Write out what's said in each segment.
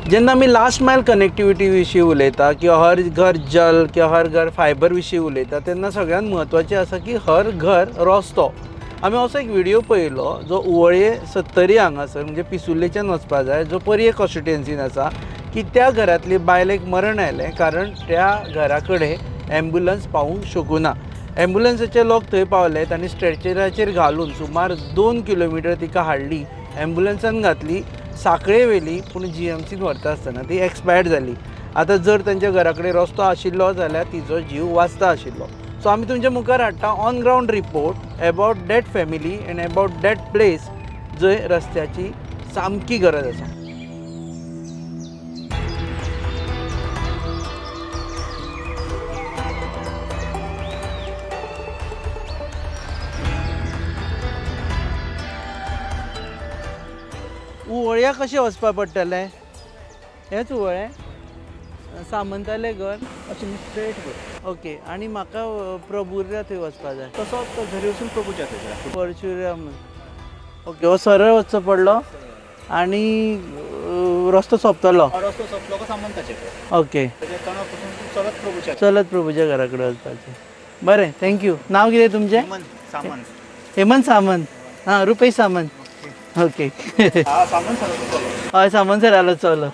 जेन्ना आमी लास्ट मायल कनेक्टिविटी विशीं उलयता किंवा हर घर जल किंवा हर घर फायबर विशीं उलयता तेन्ना सगळ्यात म्हत्वाचें आसा की हर घर रस्तो. आमी असो एक व्हिडिओ पळयलो जो उवळये 70 हांगासर म्हणजे पिसुल्लेच्यान वचपा जाय, जो परये कॉन्स्टिट्युएन्सीन आसा, की त्या घरांतली बायलेक मरण आयलें कारण त्या घरा कडेन एम्ब्युलन्स पावूंक शकूना. एम्ब्युलन्साचे लोक थंय पावले, तांणी स्ट्रेचराचेर घालून सुमार 2 किलोमिटर तिका हाडली, एम्ब्युलन्सान घातली, सांखळे व्हेली, पूण GMCन व्हरता आसतना ती एक्सपायर्ड जाली. आतां जर तांच्या घरा कडेन रस्तो आशिल्लो जाल्यार तिचो जीव वाचता आशिल्लो. सो आमी तुमच्या मुखार हाडटा on ground report about that family end about that place जंय रस्त्याची सामकी गरज आसा. उवळ्या कशें वचपा पडटलें? हेंच उवळें सामंतालें घर अशें स्ट्रेट वय. ओके. आनी म्हाका प्रभुर्या थंय वचपा जाय. तसोच तो घरी वचून प्रभूच्या थंयसर. परशुराम. ओके. हो सरळ वचचो पडलो आनी रस्तो सोंपतलो. रस्तो सोंपलो काय सामंताचे. ओके. तेजे तणा पसून चलत प्रभूच्या. चलत प्रभूच्या घरा कडेन वचपाचें. बरें, थँक्यू. नांव कितें तुमचें? सामंत. हेमंत सामंत. हां, रुपेश सामंत. ओके. हा सामंत सर. हय, सामंत सर आलो चलो.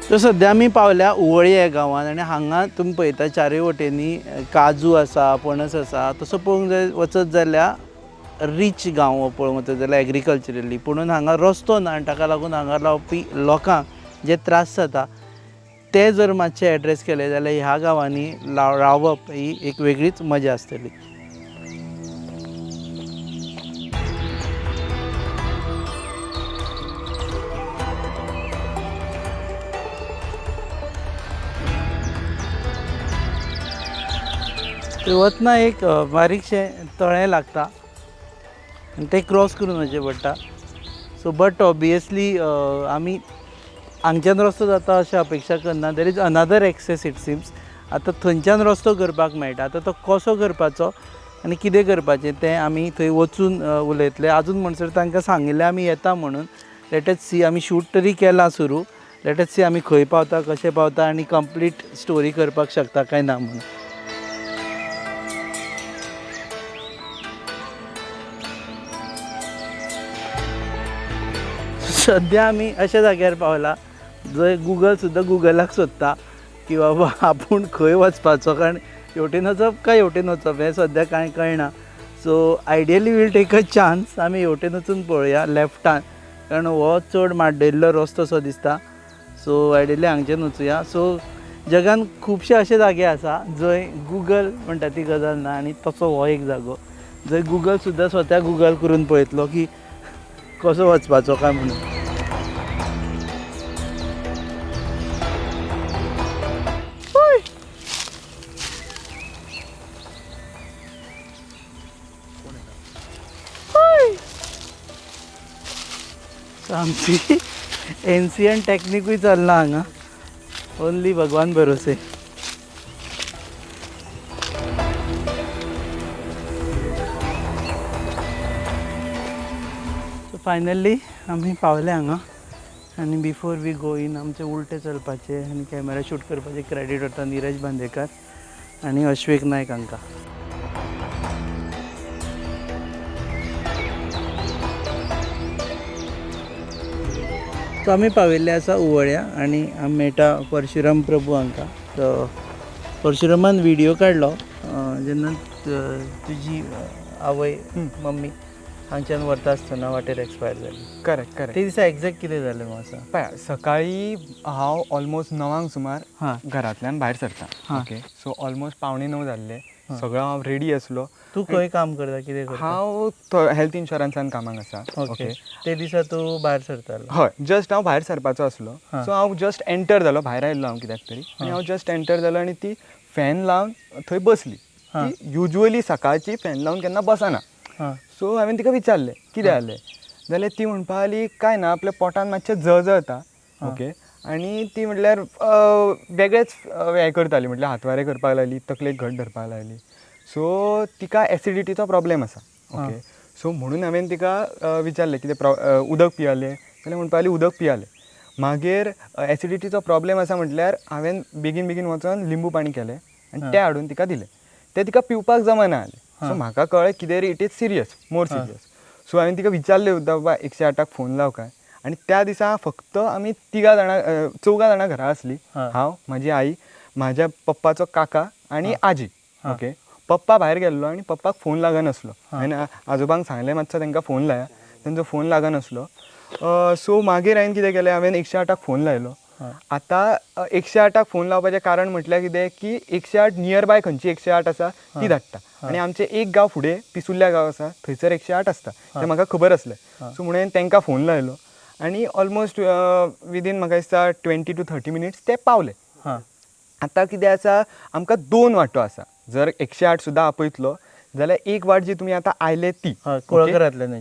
सो सद्या आमी पावल्या उवळये ह्या गांवांत आनी हांगा तुमी पळयता चारूय वटेनी काजू आसा, पणस आसा. तसो पळोवंक जाय वचत जाल्यार रीच गांव हो पळोवंक वचत जाल्यार एग्रीकल्चरली, पुणून हांगा रस्तो ना आनी ताका लागून हांगा रावपी लोकांक जे त्रास जाता ते जर मातशे एड्रेस केले जाल्यार ह्या गांवांनी रावप ही एक वेगळीच मजा आसतली. वतना एक बारीकशें तळें लागता आनी तें क्रॉस करून वचचें पडटा. सो बट ऑबियसली आमी हांगच्यान रस्तो जाता अशें अपेक्षा करना. There is another access it seems. आतां थंयच्यान रस्तो करपाक मेळटा. आतां तो कसो करपाचो आनी कितें करपाचें तें आमी थंय वचून उलयतले. आजून म्हणसर तांकां सांगिल्लें आमी येता म्हणून. Let us see. आमी शूट तरी केलां सुरू. लेट अस सी आमी खंय पावता, कशें पावता आनी कंप्लीट स्टोरी करपाक शकता काय ना म्हणून. सद्या आमी अशा जाग्यार पावला जंय गुगल सुद्दां गुगलाक सोदता की बाबा आपूण खंय वचपाचो, कारण हेवटेन वचप काय हेवटेन वचप हें सद्या कांय कळना. So ideally we'll take a chance. आमी हेवटेन वचून पळोवया लेफ्टान, कारण हो चड माड्डेल्लो रस्तो सो दिसता. सो आयडियली हांगच्यान वचुया. सो जगान खुबशे अशे जागे आसा जंय गुगल म्हणटा ती गजाल ना आनी तसो हो एक जागो जंय गुगल सुद्दां स्वता गुगल करून पळयतलो की कसो वचपाचो काय म्हणून. आमची एन्सियंट टॅक्निकूय चलना हांगा, ओन्ली भगवान भरोसे. सो फायनली आमी पावले हांगा आनी बिफोर वी गो इन आमचें उलटें चलपाचें आनी कॅमेरा शूट करपाचें क्रेडीट वता निरज बांदेकार आनी अश्वेक नायक हांकां. सो आमी पाविल्ले आसा उवळ्या आनी आमी मेळटा परशुराम प्रभू हांकां. सो परशुरामान व्हिडियो काडलो जेन्ना तुजी आवय मम्मी हांगच्यान व्हरता आसतना वाटेर एक्सपायर जाली. Correct correct. ते दिसा एक्झॅक्ट कितें जालें म्हाका? पळय, सकाळी हांव ऑलमोस्ट 9 सुमार घरांतल्यान भायर सरता. ओके. सो ऑलमोस्ट 8:45 जाल्ले. सगळो हांव रेडी आसलो. तूं खंय काम करता, कितें करता? हांव हेल्थ इन्शुरन्सान कामाक आसा. ओके. ते दिसा तूं भायर सरतालो? हय, जस्ट हांव भायर सरपाचो आसलो. सो हांव जस्ट एंटर जालो, भायर आयिल्लो हांव कित्याक तरी, आनी हांव जस्ट एंटर जालो आनी ती फॅन लावन थंय बसली. ती युजली सकाळची फॅन लावन केन्ना बसना. सो हांवें तिका विचारलें कितें जालें. जाल्यार ती म्हणपा लागली काय ना आपल्या पोटान मातशें जळजळटा ओके आनी ती म्हटल्यार वेगळेच हें करताली म्हटल्यार हातवारे करपाक लागली तकलेक घट धरपाक लागली सो तिका एसिडिटीचो प्रॉब्लेम आसा ओके सो म्हणून हांवें तिका विचारलें कितें उदक पियालें जाल्यार म्हणपा लागली उदक पियालें मागीर एसिडिटीचो प्रॉब्लेम आसा म्हटल्यार हांवें बेगीन बेगीन वचोन लिंबू पाणी केलें आनी तें हाडून तिका दिलें तें तिका पिवपाक जमना जालें सो म्हाका कळ्ळें कितें रे it is serious more serious so हांवें तिका विचारलें सुद्दां बाबा 108क फोन लाव काय आनी त्या दिसा फक्त आमी 3 जाणां घरा आसलीं हांव म्हाजी आई म्हाज्या पप्पाचो काका आनी आजी ओके पप्पा भायर गेल्लो आनी पप्पाक फोन लागनासलो हांवें आजोबांक सांगलें मातसो तांकां फोन लाया तेंचो फोन लागनासलो सो मागीर हांवें कितें केलें हांवें 108क फोन लायलो आतां 108क फोन लावपाचें कारण म्हटल्यार कितें की 108 नियर बाय खंयची 108 आसा ती धाडटा आनी आमचें एक गांव फुडें पिसुल्ल्या गांव आसा थंयसर 108 आसता तें म्हाका खबर आसलें सो म्हणून हांवें तांकां फोन लायलो आनी ऑलमोस्ट विदीन म्हाका दिसता 20 to 30 मिनिट्स ते पावले आतां कितें आसा आमकां 2 वाटो आसा जर 108 सुद्दां आपयतलो जाल्यार एक वाट जी तुमी आतां आयले ती कुळागरांतल्यान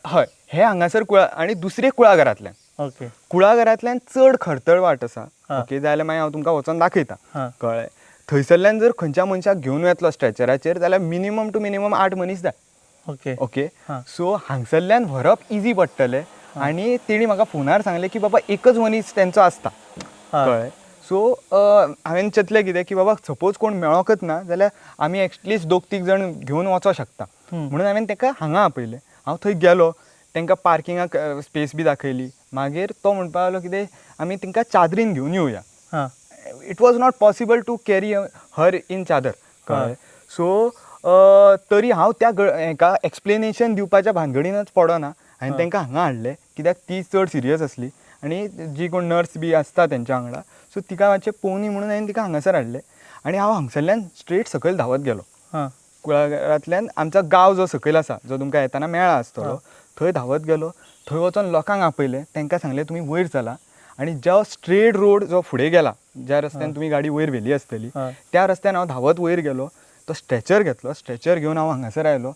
हय हे हांगासर आनी दुसरे कुळागरांतल्यान ओके कुळागरांतल्यान चड खरतळ वाट आसा ओके जाल्यार मागीर हांव तुमकां वचोन दाखयतां कळ्ळें थंयसरल्यान जर खंयच्या मनशाक घेवन येतलो स्ट्रेचराचेर जाल्यार मिनिमम टू मिनिमम 8 मनीस जाय ओके ओके सो हांगसरल्यान व्हरप इजी पडटलें आनी तेणी म्हाका फोनार सांगलें की बाबा एकच मनीस तेंचो आसता कळ्ळें सो हांवें चिंतलें कितें की बाबा सपोज कोण मेळोकच ना जाल्यार आमी एटलिस्ट 2-3 जाण घेवन वचों शकता म्हणून हांवें ताका हांगा आपयलें हांव थंय गेलो तांकां पार्किंगाक स्पेस बी दाखयली मागीर तो म्हणपाक लागलो कितें आमी तांकां चादरीन घेवन येवया it was not possible to carry her in चादर कळ्ळें सो तरी हांव त्या हाका एक्सप्लेनेशन दिवपाच्या भानगडीनच पडना हांवें तांकां हांगा हाडलें कित्याक ती चड सिरियस आसली आनी जी कोण नर्स बी आसता तेंच्या वांगडा सो तिका मातशें पळोवनी म्हणून हांवें तिका हांगासर हाडलें आनी हांव हांगसरल्यान स्ट्रेट सकयल धांवत गेलो कुळागरांतल्यान आमचो गांव जो सकयल आसा जो तुमकां येताना मेळ्ळा आसतलो थंय धांवत गेलो थंय वचोन लोकांक आपयलें तांकां सांगलें तुमी वयर चला आनी जो स्ट्रेट रोड जो फुडें गेला ज्या रस्त्यान तुमी गाडी वयर व्हेली आसतली त्या रस्त्यान हांव धांवत वयर गेलो तो स्ट्रेचर घेतलो स्ट्रेचर घेवन हांव हांगासर आयलो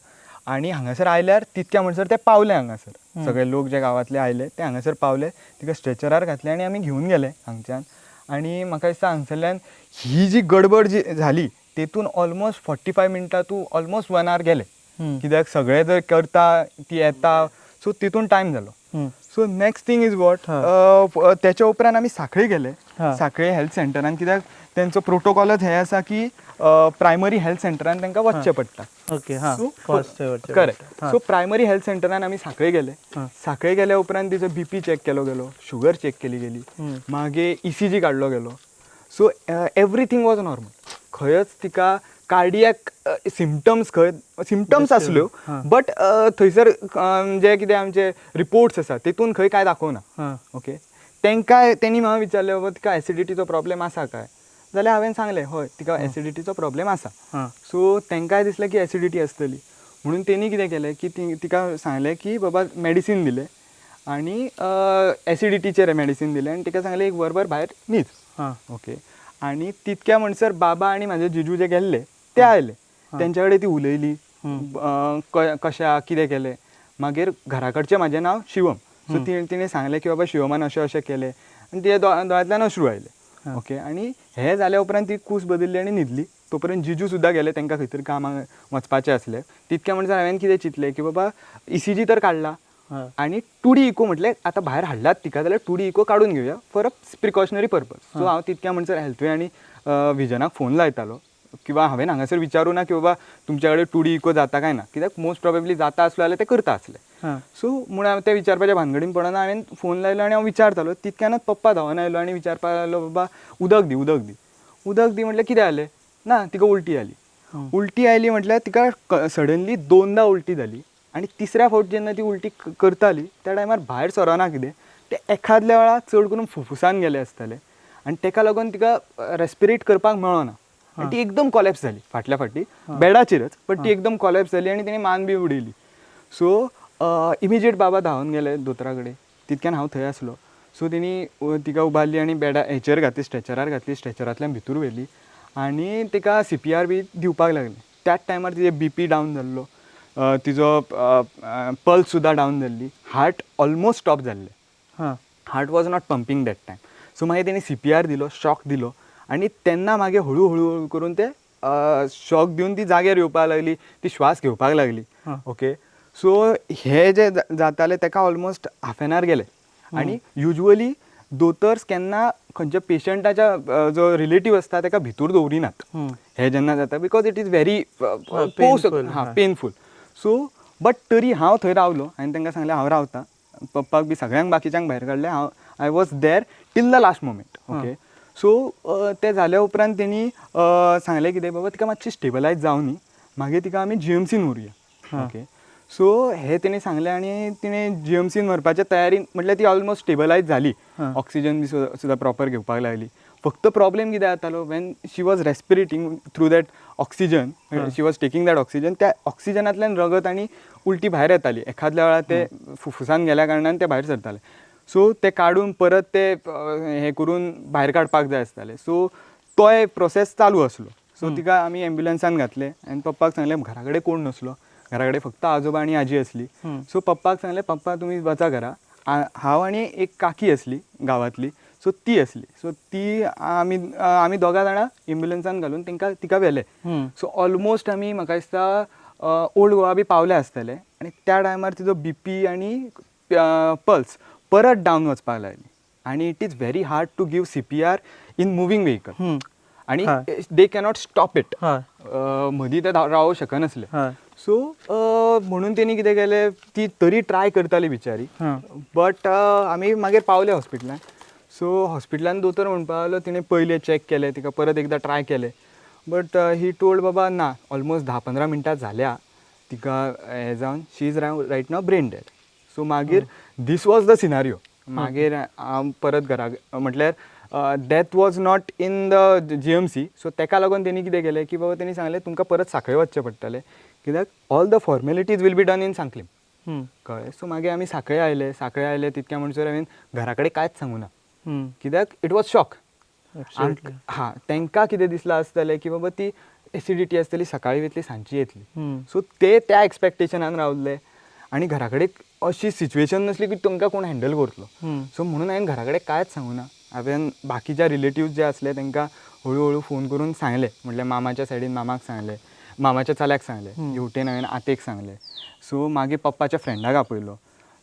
आनी हांगासर आयल्यार तितक्या म्हणसर ते पावले हांगासर सगळे लोक जे गांवांतले आयले ते हांगासर पावले तिका स्ट्रेचरार घातले आनी आमी घेवन गेले हांगच्यान आनी म्हाका दिसता हांगसरल्यान ही जी गडबड जी झाली तेतून ऑलमोस्ट 45 मिनटां टू ऑलमोस्ट 1 आवर गेले कित्याक सगळे जर करता ती येता सो तितून टायम जालो so next thing is what त्याच्या उपरांत आमी सांखळे गेले सांखळे हेल्थ सेंटरान कित्याक तेंचो प्रोटोकॉलच हे आसा की प्रायमरी हेल्थ सेंटरान तांकां वचचें पडटा okay correct so primary health सेंटरान आमी सांखळे गेले सांखळे गेल्या उपरांत तिचो BP चॅक केलो गेलो शुगर चॅक केली गेली मागीर ECG काडलो गेलो सो एवरीथींग वॉज नॉर्मल खंयच तिका कार्डियक सिमटम्स आसल्यो बट थंयसर जे कितें आमचे रिपोर्ट्स आसा तितून खंय कांय दाखोवना ओके तेणी म्हाका विचारलें बाबा तिका एसिडिटीचो प्रॉब्लेम आसा काय जाल्यार हांवें सांगलें हय तिका एसिडिटीचो प्रॉब्लेम आसा सो तांकांय दिसलें की एसिडिटी आसतली म्हणून तेणी कितें केलें की तिका सांगलें की बाबा मेडिसीन दिलें आनी एसिडिटीचेर मेडिसीन दिलें आनी तिका सांगलें एक वरभर भायर न्हीद ओके आनी तितक्या म्हणसर बाबा आनी म्हाजे जिजू जे गेल्ले ते आयले तेंच्या कडेन ती उलयली कशा कितें केलें मागीर घरा कडचें म्हाजें नांव शिवम सो तिणें सांगलें की बाबा शिवमान अशें अशें केलें आनी तिच्या दोळ्यांतल्यान अश्रू आयले ओके आनी हें जाल्या उपरांत ती कूस बदलली आनी न्हिदली तोपर्यंत जिजू सुद्दां गेले तांकां खंय तरी कामाक वचपाचें आसलें तितक्या म्हणसर हांवें कितें चिंतलें की बाबा ECG तर काडला आनी 2D इको म्हटलें आतां भायर हाडलात तिका जाल्यार 2D इको काडून घेवया for a precautionary purpose so हांव तितक्या म्हणसर हेल्थवे आनी विजनाक फोन लायतालो किंवा हांवें हांगासर विचारूं ना की बाबा तुमच्या कडेन 2D इको जाता काय ना कित्याक मोस्ट प्रोबेबली जाता आसलो जाल्यार ते करता आसले सो म्हणून हांवें ते विचारपाच्या भानगडीन पडना हांवें फोन लायलो आनी हांव विचारतालो तितक्यानच पप्पा धांवन आयलो आनी विचारपाक लागलो बाबा उदक दी म्हटल्यार कितें जालें ना तिका उलटी आयली म्हटल्यार तिका सडनली 2दा उलटी जाली आनी तिसऱ्या फावट जेन्ना ती उलटी करताली त्या टायमार भायर सरना कितें ते एखाद्या वेळा चड करून फुफ्फुसान गेले आसतले आनी ताका लागून तिका रेस्पिरेट करपाक मेळना आनी ती एकदम कॉलेप्स जाली फाटल्या फाटी बेडाचेरच बट ती एकदम कॉलेप्स जाली आनी तिणें मान बी उडयली सो इमिजिएट बाबा धांवन गेले दोतोरा कडेन तितक्यान हांव थंय आसलो सो तेणी तिका उबारली आनी हेचेर घातली स्ट्रेचरार घातली स्ट्रेचरांतल्यान भितर व्हेली आनी तिका CPR बी दिवपाक लागली त्याच टायमार तिजे BP डावन जाल्लो तिजो पल्स सुद्दां डावन जाल्ली, हार्ट ऑलमोस्ट स्टॉप जाल्लें, हां heart was not pumping that time. So मागीर तेणी CPR दिलो, शॉक दिलो आनी तेन्ना मागीर हळू हळू करून ते शॉक दिवन ती जाग्यार येवपाक लागली, ती श्वास घेवपाक लागली. ओके, सो हे जे जातालें ताका ऑलमोस्ट हाफ एन आवर गेले. आनी युजली दोतोर्स केन्ना खंयच्या पेशंटाच्या जो रिलेटीव आसता ताका भितूर दवरिनात हे जेन्ना जाता, because it is very painful. So but तरी हांव थंय रावलो आनी तांकां सांगलें हांव रावतां. पप्पाक बी सगळ्यांक बाकीच्यांक भायर काडलें, I was there till the last moment. Okay, so ते जाल्या उपरांत तेणी सांगलें कितें बाबा तिका मातशी स्टेबलायज जावं न्ही, मागीर तिका आमी GMCन व्हरुया. ओके, सो हे तेणी सांगलें आनी तिणें GMCन व्हरपाच्या तयारीन, म्हटल्यार ती ऑलमोस्ट स्टेबलायज जाली, ऑक्सिजन बी सुद्दां प्रॉपर घेवपाक लागली. फक्त प्रॉब्लेम कितें जातालो, when she was respirating through that oxygen, she was taking that oxygen, त्या ऑक्सिजनांतल्यान रगत आनी उलटी भायर येताली. एखाद्या वेळार ते फुफ्फुसान गेल्या कारणान ते भायर सरताले. सो ते काडून परत ते हे करून भायर काडपाक जाय आसतालें. सो तो एक प्रोसेस चालू आसलो. सो तिका आमी एम्ब्युलन्सान घातलें आनी पप्पाक सांगलें घरा कडेन कोण नासलो, घरा कडेन फक्त आजोबा आनी आजी आसली. सो पप्पाक सांगलें पप्पा तुमी वचा घरा, हांव आनी एक काकी आसली गांवांतली, सो ती आसली. सो ती आमी दोगां जाणां एम्ब्युलन्सान घालून तिका व्हेलें. सो ऑलमोस्ट आमी म्हाका दिसता ओल्ड गोवा बी पावले आसतले आनी त्या टायमार तिजो BP आनी पल्स परत डावन वचपाक लागली. आनी it is very hard to give CPR in moving vehicle आनी दे कॅनॉट स्टॉप इट. मदीं ते रावूं शकनासले. सो म्हणून तेणी कितें केलें, ती तरी ट्राय करताली बिचारी, बट आमी मागीर पावले हॉस्पिटलान. सो हॉस्पिटलान दोतोर म्हणपाक लागलो तिणें पयलें चॅक केलें, तिका परत एकदां ट्राय केलें, बट ही टोल्ड बाबा ना, ऑलमोस्ट 10-15 मिनटां जाल्या तिका हें जावन she is right now brain dead. So मागीर दीस वॉज द सिनारियो. मागीर हांव परत घरा, म्हटल्यार death was not in the GMC. So ताका लागून तेणी कितें केलें की बाबा तेणी सांगलें तुमकां परत सांखळे वचचें पडटलें, कित्याक all the formalities will be done in Sanquelim. कळ्ळें. सो मागीर आमी सांखळे आयले तितक्या म्हणसर हांवें घरा कडेन कांयच सांगूं ना, कित्याक इट वॉज शॉक. हां, तांकां कितें दिसलां आसतलें की बाबा ती एसिडिटी आसतली, सकाळीं वयतली सांजची येतली. सो ते त्या एक्सपेक्टेशनान रावल्ले आनी घरा कडेन अशी सिच्युएशन नासली की तुमकां कोण हँडल करतलो. सो म्हणून हांवें घरा कडेन कांयच सांगूं ना. हांवें बाकीच्या रिलेटिव्ज जे आसले तांकां हळू हळू फोन करून सांगलें, म्हटल्यार मामाच्या सायडीन मामाक सांगलें, मामाच्या चल्याक सांगलें, हेवटेन हांवें आतेक सांगलें. सो मागीर पप्पाच्या फ्रेंडाक आपयलो,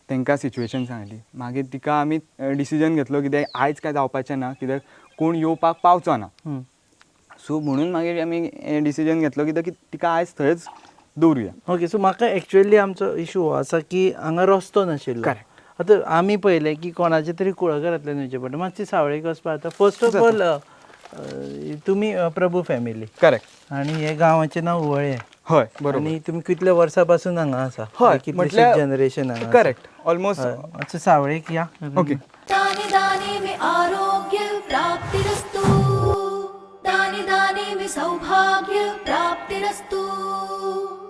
तांकां सिच्युएशन सांगली. मागीर तिका आमी डिसिजन घेतलो कितें आयज कांय जावपाचें ना, कित्याक कोण येवपाक पावचो ना. सो म्हणून मागीर आमी हें डिसिजन घेतलो कित्याक की तिका आयज थंयच दवरुया. ओके, सो म्हाका एक्चुअली आमचो इशू हो आसा की हांगा रस्तो नाशिल्लो. करेक्ट. आतां आमी पळयलें की कोणाचे तरी कुळागरांतल्यान वयचें पडटा, मातशी सावळेक वचपा जाता. फर्स्ट ऑफ ऑल तुमी प्रभू फॅमिली. करेक्ट. आनी हे गांवाचें नांव उवळे. हय, बरोबर. आनी तुमी कितल्या वर्सां पासून हांगा आसा? हय, कितलेशेच जनरेशन हांगा. Correct, almost. मातशें सावळेक या. ओके. दाने दाने में आरोग्य प्राप्तिरस्तु, दाने दाने में सौभाग्य प्राप्तिरस्तु,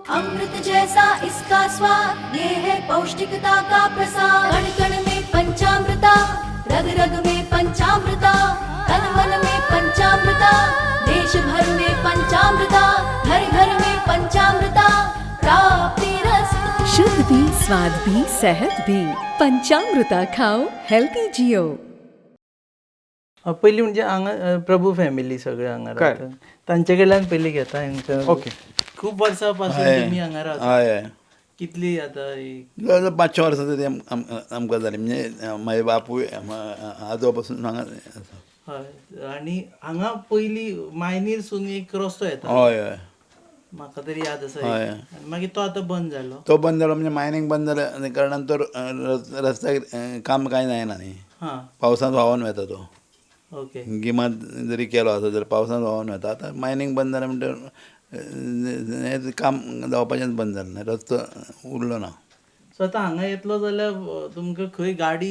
अमृत जैसा इसका स्वाद, ये है पौष्टिकता का प्रसाद, कण कण में पंचामृता, रग रग में पंचामृता, तन मन में पंचामृता, देश भर में पंचामृता, घर घर में पंचामृता प्राप्तिरस्तु. शुद्ध भी, स्वाद भी, सेहत भी. पंचामृता खाओ, हेल्थी जियो. पयलीं म्हणजे हांगा प्रभू फॅमिली सगळे हांगा रावतात. तांचे कडल्यान पयलीं घेता हांकां. ओके. खूब वर्सां पासून तुमी हांगा रावता. हय कितली आतां? जवळ 5-6 वर्सां तरी आमकां जाली. म्हणजे म्हाजे बापूय आजो पासून हांगा आसा. हय. आनी हांगा पयलीं मायनीरसून एक रस्तो येता. हय हय, म्हाका तरी याद आसा. हय. आनी मागीर तो आतां बंद जालो. तो बंद जालो म्हणजे मायनींग बंद जाल्या कारणान तो रस्त्याक काम कांय जायना न्ही. हां, पावसांत व्हांवून वता तो. ओके. गिमात जरी केलो आसा जाल्यार पावसांत व्हांवून वता. आतां मायनींग बंद जालें म्हणटकीर हें काम जावपाचेंच बंद जालें, रस्तो उरलो ना. सो आतां हांगा येतलो जाल्यार तुमकां खंय गाडी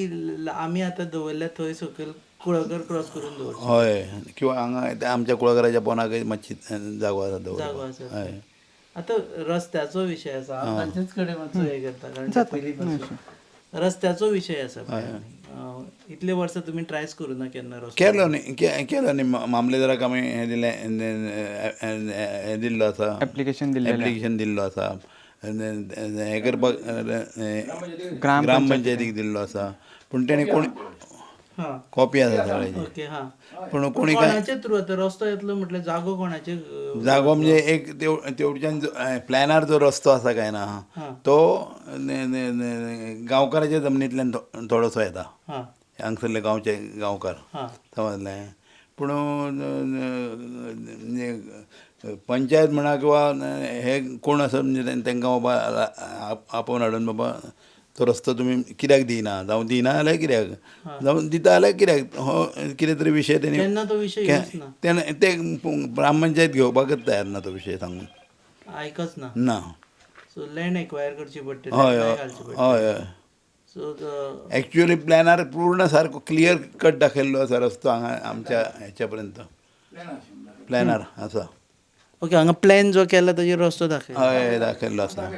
आमी आतां दवरल्या थंय सकयल कुळागर क्रॉस करून दवरता. हय, किंवा हांगा आमच्या कुळागराच्या पोंदाकय मातशी जागो आसा जागो दवरपाक. आसा. हय. आतां रस्त्याचो विशय आसा. हांव तांचेच कडेन मातसो हें करता कारण ते पयलीं पासून. रस्त्याचो विशय आसा पळय. इतले वर्सां तुमी ट्रायच करूं ना केन्ना रस्तो? केलो न्ही मामलेदाराक आमी हें दिलें, हें दिल्लो आसा, एप्लिकेशन एप्लिकेशन दिल्लो आसा. हें करपाक ग्रामपंचायतीक दिल्लो आसा पूण तेणे कोण हां कॉपी आसा सगळ्याची ओके हां पूण कोणी काय कोणाचे थ्रू आता रस्तो येतलो म्हटल्यार जागो कोणाचे जागो म्हणजे एक तेवटच्यान प्लॅनार जो रस्तो आसा काय ना तो गांवकाराच्या जमनींतल्यान थोडोसो येता हां हांगसरले गांवचे गांवकार हां समजलें पूण पंचायत म्हणा किंवा हे कोण आसा म्हणजे तांकां बाबा आपोवन हाडून बाबा तो रस्तो तुमी कित्याक दिना जावं दिना जाल्यार कित्याक जावं दिता जाल्यार कित्याक हो कितें तरी विशय तेणी केन्ना तो विशय येवंच ना ते ग्रामपंचायत घेवपाकच तयार ना तो विशय सांगून आयकच ना ना सो लँड एक्वायर करची पडटली हय apply हय घालची पडटली हय हय सो एक्च्युअली प्लॅनार पूर्ण सारको क्लियर कट दाखयल्लो आसा रस्तो हांगा आमच्या हेच्या पर्यंत प्लॅनार आसा ओके हांगा प्लॅन जो केला ताजेर रस्तो दाखय हय दाखयल्लो आसा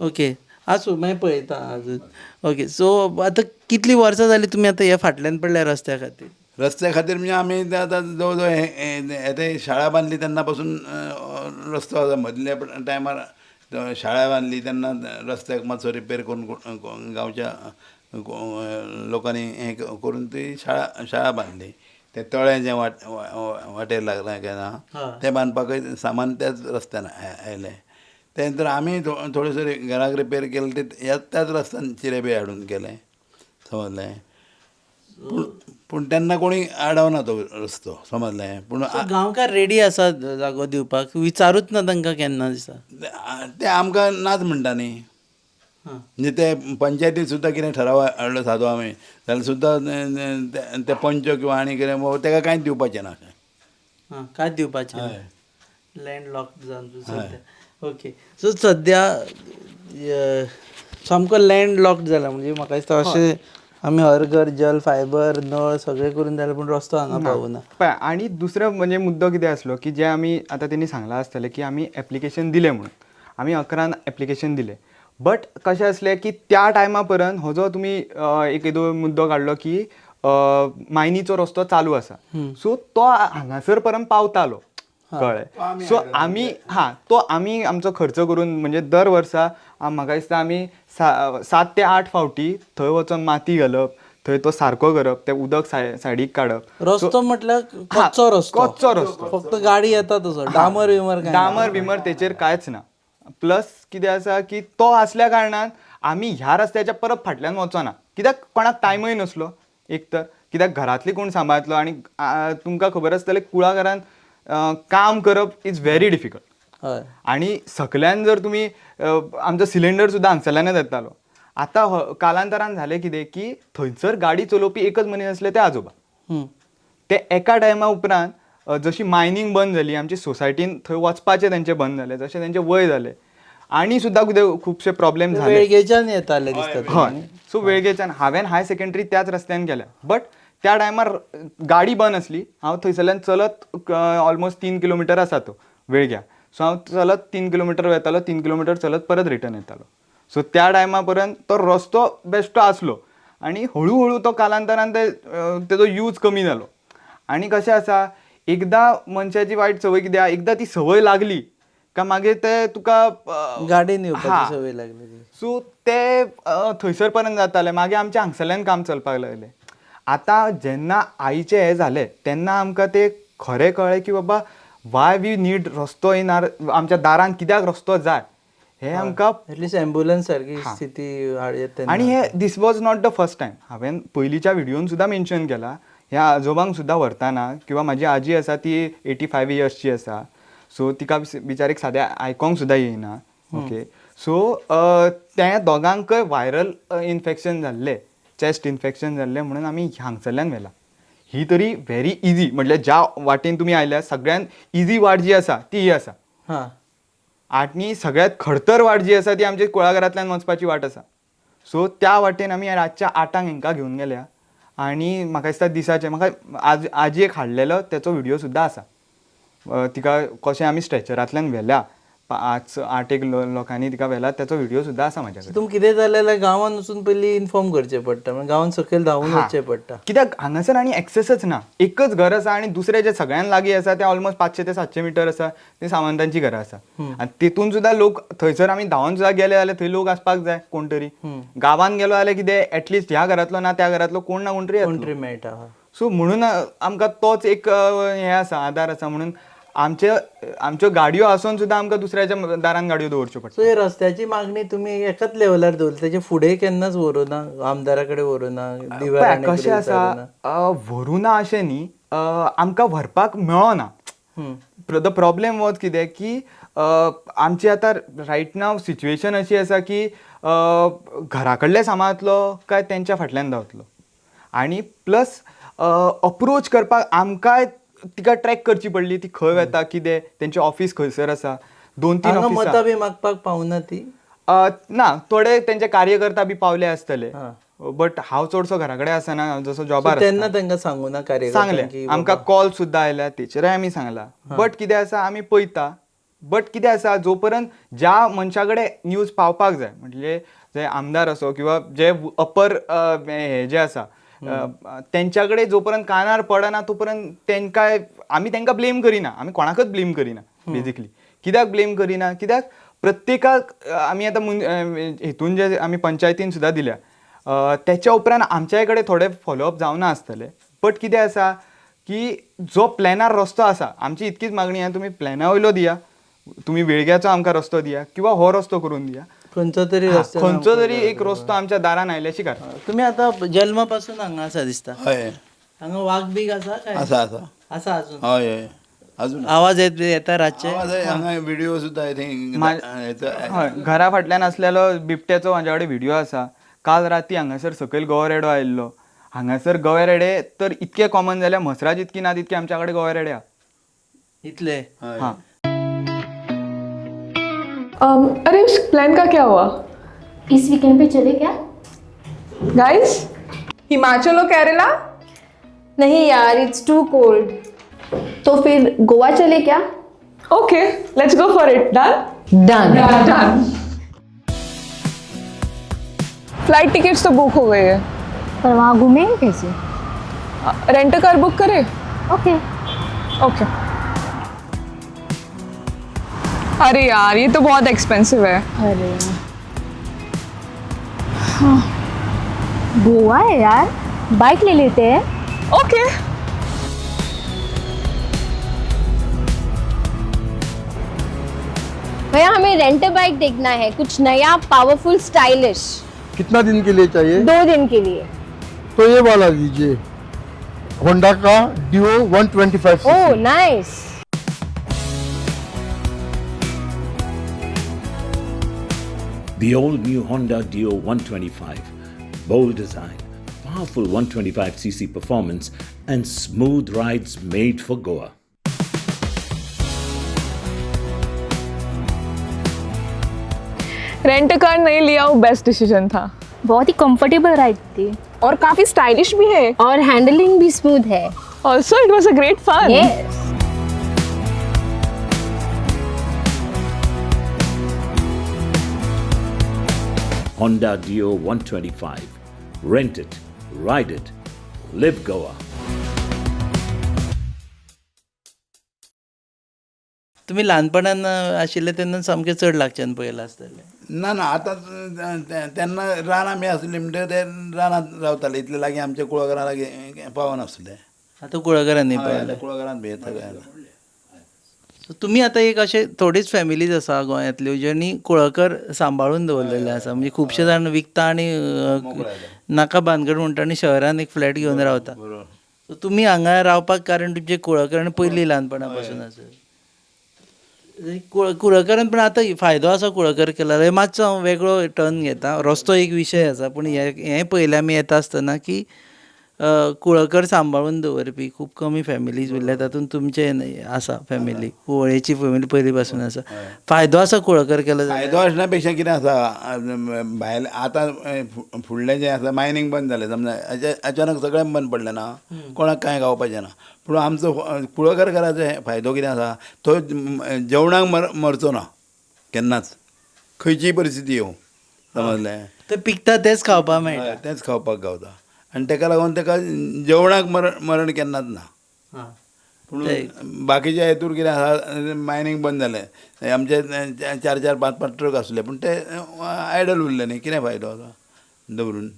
ओके आसूं मागीर पळयता अजून ओके सो आतां कितलीं वर्सां जालीं तुमी आतां ह्या फाटल्यान पडल्या रस्त्या खातीर रस्त्या खातीर म्हणजे आमी आतां जवळ जवळ येते शाळा बांदली तेन्ना पासून रस्तो आसा मदल्या टायमार शाळा बांदली तेन्ना रस्त्याक मातसो रिपेर करून गांवच्या लोकांनी हें करून ती शाळा बांदली ते तळें जें वाटेर लागलां केन्ना तें बांदपाकय सामान त्याच रस्त्यान आयलें ते नंतर आमी थोडेसो घराक रिपेर केलें ते त्याच रस्त्यान चिरेबे हाडून केलें समजलें पूण तेन्ना कोणी आडवना तो रस्तो समजलें पूण गांवकार रेडी आसा जागो दिवपाक विचारूच ना तांकां केन्ना दिसा ते आमकां नाच म्हणटा न्ही म्हणजे ते पंचायतीन सुद्दां कितें ठराव हाडलो सादो आमी जाल्यार सुद्दां ते पंच किंवा आनी कितें ताका कांयच दिवपाचें ना हां कांयच दिवपाचें ना लँड लॉक जावन सद्या ओके सो सद्या सामको लँड लॉक जाला म्हणजे म्हाका दिसता अशें आमी हर घर जल फायबर नळ सगळें करून जालें पूण रस्तो हांगा पावूना पळय आणि दुसरो म्हणजे मुद्दो कितें आसलो की जे आमी आतां तेणी सांगलां आसतलें की आमी एप्लिकेशन दिलें म्हणून आमी 11 एप्लिकेशन दिलें बट कशें आसलें की त्या टायमा पर्यंत हो जो तुमी एक मुद्दो काडलो की मायनीचो रस्तो चालू आसा सो तो हांगासर पर्यंत पावतालो कळ्ळें सो आमी तो आमी आमचो खर्च करून म्हणजे दर वर्सा म्हाका दिसता आमी 7 ते 8 फावटी थंय वचून माती घालप थंय तो सारको करप ते उदक सायडीक काडप रस्तो म्हटल्यार कच्चो रस्तो फक्त गाडी येता तसो डामर बिमर तेचेर कांयच ना प्लस कितें आसा की तो आसल्या कारणान आमी ह्या रस्त्याच्या परत फाटल्यान वचना कित्याक कोणाक टायमय नसलो एक तर कित्याक घरांतली कोण सांबाळतलो आनी तुमकां खबर आसतलें कुळागरांत काम करप इज व्हेरी डिफिकल्ट आनी सकल्यान जर तुमी आमचो सिलिंडर सुद्दां हांगसरल्यानच येतालो आतां कालांतरान जालें कितें की थंयसर गाडी चलोवपी एकच मनीस आसले ते आजोबा ते एका टायमा उपरांत जशी मायनींग बंद जाली आमची सोसायटीन थंय वचपाचें तेंचें बंद जालें जशें तेंचें वय जालें आनी सुद्दां कितें खुबशे प्रॉब्लेम झाले वेळगेच्यान येताले दिसता हय सो वेळगेच्यान हांवें हाय सेकंडरी त्याच रस्त्यान केल्या बट त्या टायमार गाडी बंद आसली हांव थंयसरल्यान चलत ऑलमोस्ट 3 किलोमिटर आसा तो वेळग्या सो हांव चलत 3 किलोमिटर वयतालो 3 किलोमिटर चलत परत रिटर्न येतालो सो त्या टायमा पर्यंत तो रस्तो बेश्टो आसलो आनी हळू तो कालांतरान तेजो यूज कमी जालो आनी कशें आसा एकदां मनशाची वायट संवय कितें आसा एकदां ती संवय लागली काय मागीर ते तुका गाडीन येवपाची संवय लागली सो ते थंयसर पर्यंत जातालें मागीर आमच्या हांगसरल्यान काम चलपाक लागलें आतां जेन्ना आईचें हें जालें तेन्ना आमकां तें खरें कळ्ळें की बाबा वाय वी नीड रस्तो इन आमच्या दारान कित्याक रस्तो जाय हें आमकां एटलिस्ट एम्ब्युलन्स सारकी स्थिती आनी हे this was not the first time हांवें पयलींच्या व्हिडियोन सुद्दां मेन्शन केलां ह्या आजोबांक सुद्दां व्हरताना किंवा म्हाजी आजी आसा ती 85 इयर्सची आसा सो तिका बिचारीक सादें आयकोंक सुद्दां येयना ओके सो त्या दोगांकय व्हायरल इन्फेक्शन जाल्लें चेस्ट इन्फेक्शन जाल्लें म्हणून आमी हांगसरल्यान व्हेला ही तरी व्हेरी इजी म्हटल्यार ज्या वाटेन तुमी आयल्या सगळ्यान इजी वाट जी आसा ती ही आसा आनी सगळ्यांत खडतर वाट जी आसा ती आमची कुळागरांतल्यान वचपाची वाट आसा सो त्या वाटेन आमी रातच्या 8 हांकां घेवन गेल्या आनी म्हाका दिसता दिसाचे म्हाका आजयेक हाडलेलो तेचो व्हिडियो सुद्दां आसा तिका कशें आमी स्ट्रेचरांतल्यान व्हेल्या आठ एक लोकांनी तिका व्हेला, त्याचो व्हिडिओ सुद्धा आसा म्हाज्या कडेन. तुमकां कितें जालें जाल्यार गांवांत वचून पयलीं इन्फॉर्म करचें पडटा, म्हणजे गांवांत सकयल धांवून वचचें पडटा. कित्याक हांगासर आनी एक्सेसच ना, एकच घर आसा आनी दुसरें जे सगळ्यान लागीं आसा ते ऑलमोस्ट 500 ते 700 मिटर आसा, ते सावंतांची घरां आसा. आनी तितून सुद्धा लोक थंयसर आमी धांवून सुद्धा गेले जाल्यार थंय लोक आसपाक जाय कोण तरी. गांवांत गेलो जाल्यार कितें एटलिस्ट ह्या घरांतलो ना त्या घरांतलो कोण ना कोण तरी कोंट्री मेळटा. सो म्हणून आमकां तोच एक हें आसा, आदार आसा. म्हणून आमच्यो गाडयो आसून सुद्दां आमकां दुसऱ्याच्या दारान गाडयो दवरच्यो पडटा. सो ही रस्त्याची मागणी तुमी एकाच लेवलार दवरली, तेचे फुडें केन्नाच व्हरूना, आमदारा कडेन व्हरूना, दिवार कशें आसा, व्हरूना अशें न्ही, आमकां व्हरपाक मेळना. द प्रॉब्लेम वॉज कितें की आमची आतां रायट नाव सिच्युएशन अशी आसा की घरा कडले सांबाळतलो काय तेंच्या फाटल्यान धांवतलो, आनी प्लस अप्रोच करपाक आमकांय तिका ट्रॅक करची पडली, ती खंय वता कितें, तेंचें ऑफिस खंयसर आसा, 2-3 हांगा ऑफिसां. मतां बी मागपाक पावना ती. ना, थोडे तेंचे कार्यकर्ता बी पावले आसतले, बट हांव चडसो घरा कडेन आसना, जसो जॉबार तेन्ना तांकां सांगू ना सांगलें. आमकां कॉल सुद्दां आयल्या, तेचेरय आमी सांगला. बट कितें आसा, आमी पळयता. बट कितें आसा, जो पर्यंत ज्या मनशा कडेन न्यूज पावपाक जाय, म्हणजे जे आमदार असो किंवा जे अपर हे जे आसा तेंच्या कडेन जो पर्यंत कानार पडना तो पर्यंत आमी तेंकां ब्लेम करिना, आमी कोणाकच ब्लेम करिना बेजिकली. कित्याक ब्लेम करिना, कित्याक प्रत्येकाक आमी आतां हितून जे आमी पंचायतीन सुद्दां दिल्या, तेच्या उपरांत आमच्याय कडेन थोडे फॉलोअप जावना आसतले. बट कितें आसा की जो प्लॅनार रस्तो आसा, आमची इतकीच मागणी आहा, तुमी प्लॅना वयलो दिया, तुमी वेळग्याचो आमकां रस्तो दिया किंवा हो रस्तो करून दिया, खंयचो तरी एक रस्तो आमच्या दारान आयल्याची कारण. तुमी आतां जल्मा पासून हांगा आसा दिसता. हय हांगा वाघ बीग आसा काय? आसा आसा आसा अजून. हय हय अजून आवाज येता रातचे? आवाज हांगा व्हिडिओ सुद्दां आय थिंक हय, घरा फाटल्यान आसलेलो बिबट्याचो म्हाज्या कडेन व्हिडिओ आसा. काल राती हांगासर सकयल गवरेडो आयिल्लो. हांगासर गवेरेडे तर इतके कॉमन जाल्या, म्हसराज इतकी ना तितके आमच्या कडेन गवेरेडे आहा. इतले? हां. अरे उस प्लान का क्या हुआ इस वीकेंड पे चले क्या? गाइस? हिमाचल और केरला? नहीं यार, इट्स टू कोल्ड. तो फिर गोवा चले क्या? Okay, let's go for it. Done done. Done. Flight tickets तो बुक हो गए हैं. पर वहाँ घूमेंगे कैसे? रेंट कार बुक करें? ओके. ओके. अरे यार, ये तो बहुत एक्सपेंसिव है. अरे हाँ. गोवा है यार, बाइक ले लेते हैं. ओके. भैया हमें रेंट बाइक देखना है, कुछ नया पावरफुल स्टाइलिश. कितना दिन के लिए चाहिए? 2 दिन के लिए. तो ये वाला लीजिए, होंडा का Dio 125 oh nice. The all-new Honda Dio 125. Bold design, powerful 125cc performance, and smooth rides made for Goa. Rent car नहीं लिया वो बेस्ट डिसीजन था. बहुत ही कंफर्टेबल राइड थी और काफी स्टाइलिश भी है. और हैंडलिंग भी स्मूथ है. Also it was a great fun. Yes. Honda Dio 125. Rent it, ride it, live Goa. तुमी ल्हानपणान आशिल्ले तेन्ना सामकें चड लागच्यान पळयलां आसतलें. ना ना आतां तेन्ना रान आमी आसली म्हणटकीर ते रानांत रावताले, इतले लागीं आमच्या कुळागरां लागीं पावनासले. आतां कुळागरांनी पळयलें. कुळागरांत भियेता. तुमी आतां एक अशे थोडीच फॅमिलीज आसा गोंयांतल्यो ज्यांनी कुळागर सांबाळून दवरलेले आसा, म्हणजे खुबशे जाण विकता आनी नाका भानगड म्हणटा आनी शहरान एक फ्लॅट घेवन रावता. सो तुमी हांगा रावपाक कारण तुमचे कुळागर आनी पयलीं ल्हानपणा पासून आसा. कुळागरांत पण आतां फायदो आसा कुळागर केला, मातसो हांव वेगळो टर्न घेता. रस्तो एक विशय आसा, पूण हें पयलें आमी येता आसतना की कुळागर सांबाळून दवरपी खूब कमी फॅमिलीज उरल्या, तातूंत तुमचे आसा फॅमिली, कुवळेची फॅमिली पयलीं पासून आसा. फायदो आसा कुळागर केलो जाल्यार? फायदो आसल्या पेक्षा कितें आसा, भायले आतां फुडलें जें आसा मायनींग बंद जालें समजा, अचानक सगळें बंद पडलें ना, कोणाक कांय गावपाचें ना. पूण आमचो कुळागर कराचो फायदो कितें आसा, तो जेवणाक मरचो ना. केन्नाच खंयचीय परिस्थिती येवं समजलें ते पिकता तेच खावपाक मेळटा. हय, तेंच खावपाक गावता आनी तेका लागून तेका जेवणाक मरण केन्नाच ना. हां. पूण बाकीच्या हेतूर कितें आसा मायनींग बंद जालें आमचे 4-4, 5-5 ट्रक आसले पूण ते आयडल उरले न्ही कितें फायदो आसा दवरून.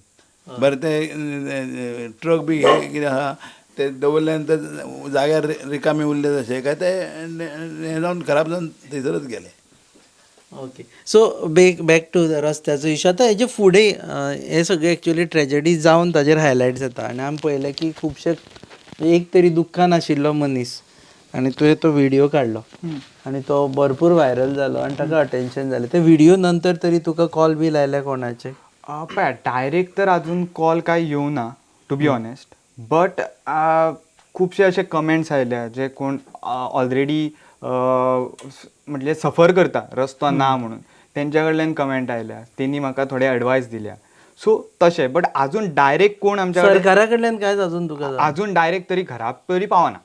बरें ते ट्रक बी हे कितें आसा ते दवरले नंतर जाग्यार रिकामी उरले तशे काय ते हे जावन खराब जावन थंयसरच गेले. ओके. सो बॅक टू रस्त्याचो इशू. आतां हेजे फुडें हे सगळे एक्चुअली ट्रेजेडी जावन ताजेर हायलायट जाता आनी आमी पळयलें की खुबशे एक तरी दुख्खान आशिल्लो मनीस आनी तुवें तो व्हिडियो काडलो आनी तो भरपूर व्हायरल जालो आनी ताका अटेन्शन जालें. ते व्हिडियो नंतर तरी तुका कॉल बी लायले कोणाचे? पळय डायरेक्ट तर अजून कॉल काय येवं ना टू बी ऑनेस्ट, बट खुबशे अशे कमेंट्स आयल्या जे कोण ऑलरेडी म्हणजे सफर करता रस्तो ना म्हणून तेंच्या कडल्यान कमेंट आयल्या, तेणी म्हाका थोडे एडवायस दिल्या. सो तशें, बट आजून डायरेक्ट कोण आमच्या सरकारा कडल्यान कांयच अजून तुका अजून डायरेक्ट तरी घरा तरी पावना.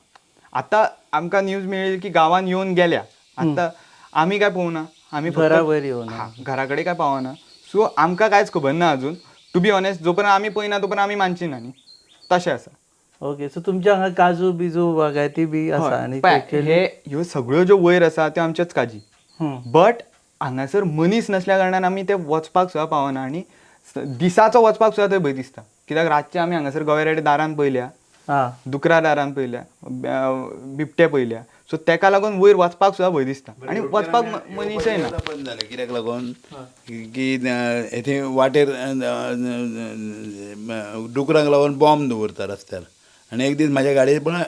आतां आमकां न्यूज मेळ्ळी की गांवान येवन गेल्या, आतां आमी काय पळोवना, आमी घरा वयर येवना, घरा कडेन काय पावना. सो आमकां कांयच खबर ना अजून टू बी ऑनेस्ट. जो पर्यंत आमी पळयना तो पर्यंत आमी मानची ना न्ही, तशें आसा. ओके. सो तुमच्या हांगा काजू बिजू बागायती बी आसा आनी हे ह्यो सगळ्यो ज्यो वयर आसा त्यो आमच्याच काजी, बट हांगासर मनीस नसल्या कारणान आमी ते वचपाक सुद्दां पावना आनी दिसाचो वचपाक सुद्दां थंय भंय दिसता. कित्याक रातचे आमी हांगासर गवेरेडे दारान पयल्या, दुकरा दारान पयल्या, बिबटे पयल्या, सो तेका लागून वयर वचपाक सुद्दां भंय दिसता आनी वचपाक मनीसय ना. बंद जालें कित्याक लागून की येथे वाटेर डुकरांक लागून बॉम्ब दवरता रस्त्यार आनी एक दीस म्हाज्या गाडयेर पण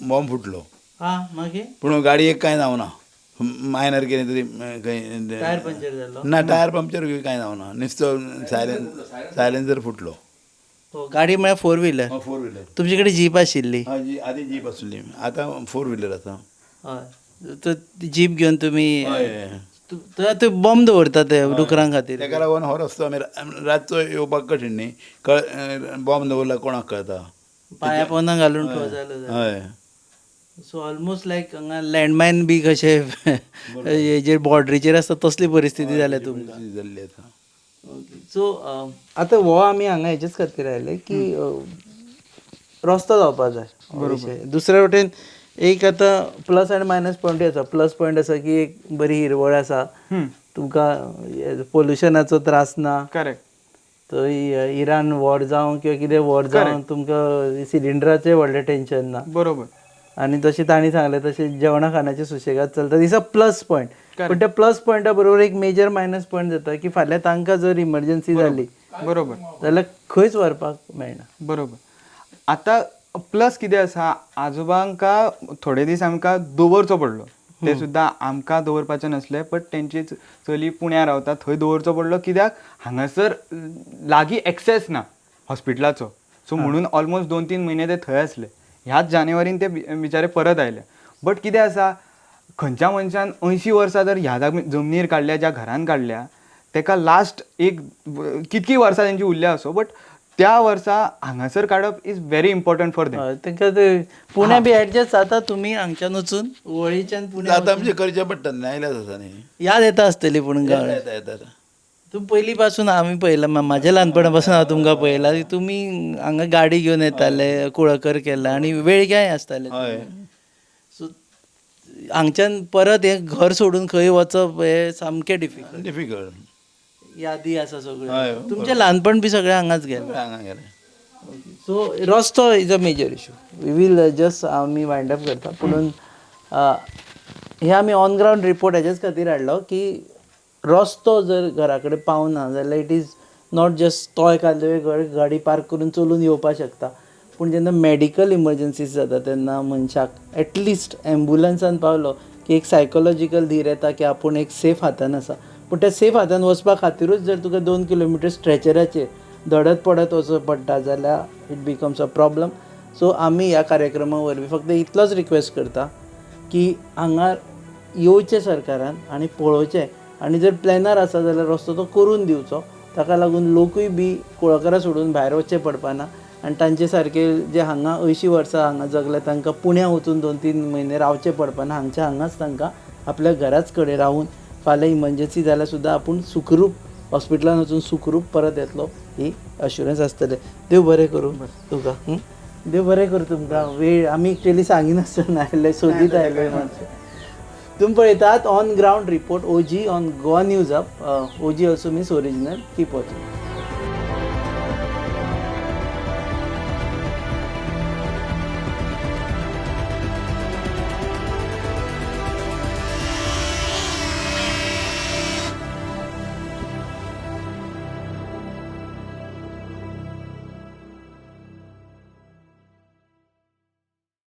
बॉम्ब फुटलो. मागीर पूण गाडयेक कांय जावना, मायनर कितें तरी खंय टायर पंक्चर जालो ना, टायर पंक्चर कांय जावना, नुसतो सायलेन्सर फुटलो. गाडी म्हळ्यार 4 व्हिलर? 4 व्हिलर. तुमचे कडेन जीप आशिल्ली? आदी जीप आसली, आतां 4 व्हिलर आसा. हय. तर जीप घेवन तुमी थंय बॉम्ब दवरता ते डुकरां खातीर? तेका लागून हो रस्तो आमी रातचो येवपाक कठीण न्ही, बॉम्ब दवरला कोणाक कळटा, पांयां पोंदां घालून ठेव जालो. हय. सो ऑलमोस्ट लायक हांगा लँडमायन बी कशे हेजेर बॉर्डरीचेर आसता तसली परिस्थिती जाल्या तुमकां जाल्ली आसा. सो आतां हो आमी हांगा हेजेच खातीर आयले की रस्तो जावपाक जाय. दुसरे वटेन एक आतां प्लस आनी मायनस पॉयंटूय आसा. प्लस पॉयंट आसा की एक बरी हिरवळ आसा, तुमकां पोल्युशनाचो त्रास ना. करेक्ट. थंय इरान वॉर जावं किंवा कितें वॉर जावं तुमकां सिलिंडराचें व्हडलें टेन्शन ना. बरोबर. आनी तशें तांणी सांगलें तशें जेवणा खाणाचें सुशेगाद चलता. This a plus point. पूण त्या प्लस पॉयंटा बरोबर एक मेजर मायनस पॉयंट जाता की फाल्यां तांकां जर इमर्जन्सी जाली बरोबर जाल्यार खंयच व्हरपाक मेळना. बरोबर. आतां प्लस कितें आसा, आजोबांका थोडे दीस आमकां दवरचो पडलो. ते सुद्दां आमकां दवरपाचें नसलें, बट तेंची चली पुण्या रावता थंय दवरचो पडलो. कित्याक हांगासर लागीं एक्सेस ना हॉस्पिटलाचो, सो म्हणून ऑलमोस्ट 2-3 म्हयने ते थंय आसले. ह्याच जानेवारीन ते बिचारे परत आयले. बट कितें आसा, खंयच्या मनशान 80 वर्सां जर ह्या जमनीर काडल्या, ज्या घरान काडल्या, तेका लास्ट एक कितकी वर्सां तेंची उरल्या असो, बट त्या वर्सा हांगासर काडप is very important for them. तांकां ते पुण्या बी एडजस्ट जाता. तुमी हांगच्यान वचून वळीच्यान पुण्या आतां आमचें करचें पडटा न्ही, आयल्याच आसा न्ही. याद येता आसतली पूण येता येता. तुमी पयलीं पासून आमी पळयलां, म्हाज्या ल्हानपणा पासून हांव तुमकां पळयलां, तुमी हांगा गाडी घेवन येताले, कुळकर केला आनी वेळग्याय आसताले. सो हांगच्यान परत हें घर सोडून खंय वचप हें सामकें डिफिकल्ट. यादी आसा सगळ्यो. तुमचें ल्हानपण बी सगळें हांगाच गेलें. हांगा गेलें. सो रस्तो is a major issue. We will just आमी वायंड अप करता. पुणून हे आमी ऑन ग्रावंड रिपोर्ट हेजेच खातीर हाडलो की रस्तो जर घरा कडेन पावना जाल्यार इट इज नॉट जस्ट तो एखादे गाडी पार्क करून चलून येवपाक शकता, पूण जेन्ना मॅडिकल इमर्जन्सीज जाता तेन्ना मनशाक एटलिस्ट एम्बुलन्सान पावलो की एक सायकोलॉजिकल धीर येता की आपूण एक सेफ हातान आसा. पूण त्या सेफ हातान वचपा खातीरूच जर तुका 2 किलोमिटर स्ट्रेचराचेर धडत पडत वचप पडटा जाल्यार it becomes a problem. So आमी ह्या कार्यक्रमा वरवीं फक्त इतलोच रिक्वेस्ट करता की हांगा येवचें सरकारान आनी पळोवचें, आनी जर प्लॅनर आसा जाल्यार रस्तो तो करून दिवचो. ताका लागून लोकूय बी कुळकरां सोडून भायर वचचें पडपाना आनी तांचे सारके जे हांगा 80 वर्सां हांगा जगले तांकां पुण्या वचून 2-3 म्हयने रावचें पडपाना. हांगाच तांकां आपल्या घराच कडेन रावून फाल्यां इमर्जन्सी जाल्यार सुद्दां आपूण सुखरूप हॉस्पिटलान वचून सुखरूप परत येतलो ही अश्युरन्स आसतलें. देव बरें करूं तुका. देव बरें करूं तुमकां. वेळ आमी एक्चुअली सांगिनासतना आयले सोदीत आयले मातशें. तुम्ही पळयतात on ground report OG on Goa news up. OG also means original. Keep watching.